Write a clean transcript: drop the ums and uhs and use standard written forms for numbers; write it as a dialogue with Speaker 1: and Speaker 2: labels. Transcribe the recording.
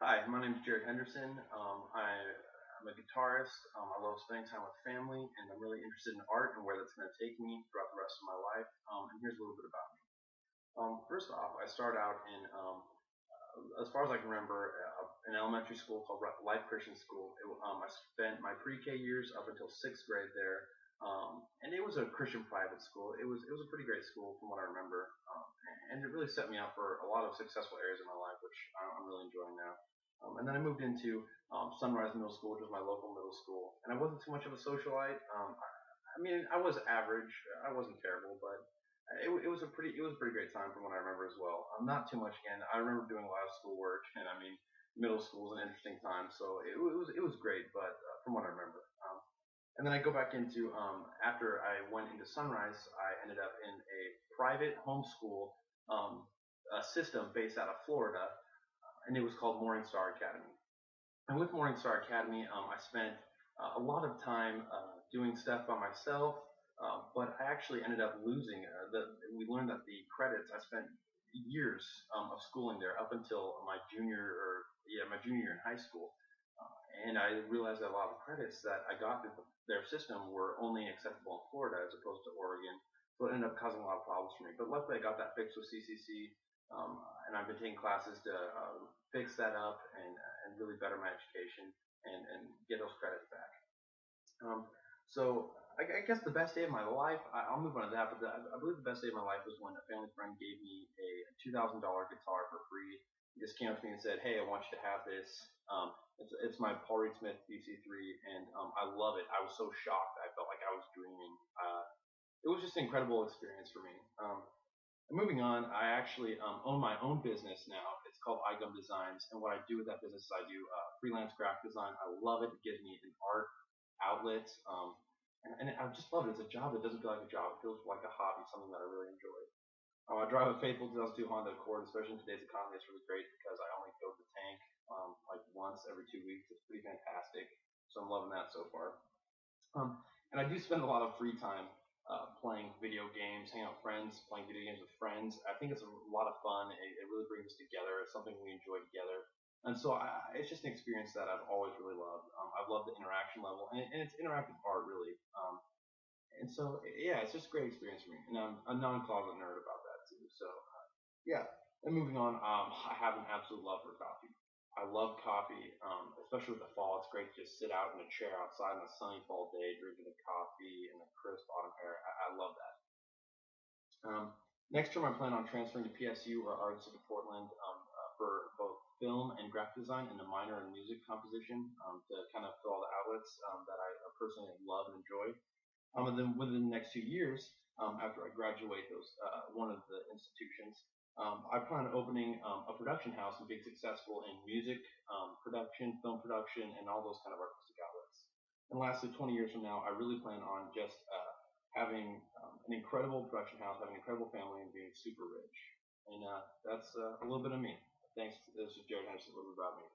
Speaker 1: Hi, my name is Henderson. I'm a guitarist. I love spending time with family, and I'm really interested in art and where that's going to take me throughout the rest of my life. And here's a little bit about me. First off, I started out in, as far as I can remember, an elementary school called Life Christian School. I spent my pre-K years up until sixth grade there, and it was a Christian private school. It was a pretty great school from what I remember, and it really set me up for a lot of successful areas in my life, which I'm really enjoying now. And then I moved into Sunrise Middle School, which was my local middle school, and I wasn't too much of a socialite. I mean, I was average. I wasn't terrible, but it was a pretty great time from what I remember as well. Not too much again. I remember doing a lot of schoolwork, and I mean, middle school is an interesting time, so it was great. But from what I remember, and then I go back into after I went into Sunrise, I ended up in a private homeschool system based out of Florida, and it was called Morning Star Academy. And with Morning Star Academy, I spent a lot of time doing stuff by myself, but I actually ended up losing. We learned that the credits I spent years of schooling there up until my junior year in high school, and I realized that a lot of the credits that I got through their system were only acceptable in Florida as opposed to Oregon. So it ended up causing a lot of problems for me. But luckily, I got that fixed with CCC, and I've been taking classes to fix that up and really better my education and get those credits back. So I guess the best day of my life, I'll move on to that, but I believe the best day of my life was when a family friend gave me a $2,000 guitar for free. He just came up to me and said, "Hey, I want you to have this. It's my Paul Reed Smith DC3, and I love it." I was so shocked. I felt like I was dreaming. It was just an incredible experience for me. Moving on, I actually own my own business now. It's called iGum Designs, and what I do with that business is I do freelance graphic design. I love it. It gives me an art outlet, and I just love it. It's a job that doesn't feel like a job. It feels like a hobby, something that I really enjoy. I drive a faithful 2002 Honda Accord, especially in today's economy. It's really great because I only go to the tank like once every 2 weeks. It's pretty fantastic, so I'm loving that so far. And I do spend a lot of free time playing video games, hanging out with friends, playing video games with friends. I think it's a lot of fun. It really brings us together. It's something we enjoy together. And so it's just an experience that I've always really loved. I've loved the interaction level, and it's interactive art, really. And so, yeah, it's just a great experience for me. And I'm a non-closet nerd about that, too. So, yeah. And moving on, I have an absolute love for coffee. I love coffee, especially with the fall. It's great to just sit out in a chair outside on a sunny fall day, drinking a coffee and the crisp autumn air. I love that. Next term, I plan on transferring to PSU or Art City Portland for both film and graphic design and a minor in music composition to kind of fill all the outlets that I personally love and enjoy. And then within the next 2 years, after I graduate one of the institutions, I plan on opening a production house and being successful in music production, film production, and all those kind of artistic outlets. And lastly, 20 years from now, I really plan on just having an incredible production house, having an incredible family, and being super rich. And that's a little bit of me. Thanks. This is Jared Henderson, a little bit about me.